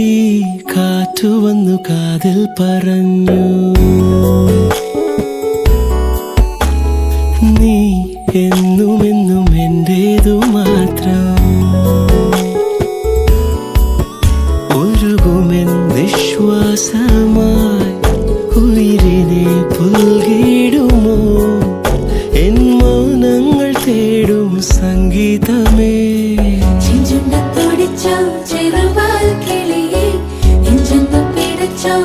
ഈ കാറ്റു വന്നു കാതിൽ പറഞ്ഞു, നീ എന്നുമെന്നും എന്റേതു മാത്രം. ഒഴുകുമെൻ നിശ്വാസമായി ഉയിരിനെ പുൽകിടുമോ എൻ മൗനങ്ങൾ തേടും സംഗീതമേ. ചെഞ്ചുണ്ടത്തോടിച്ചോ ചെറുവാൽ കിളിയെ നെഞ്ചൊന്നു പിടച്ചോ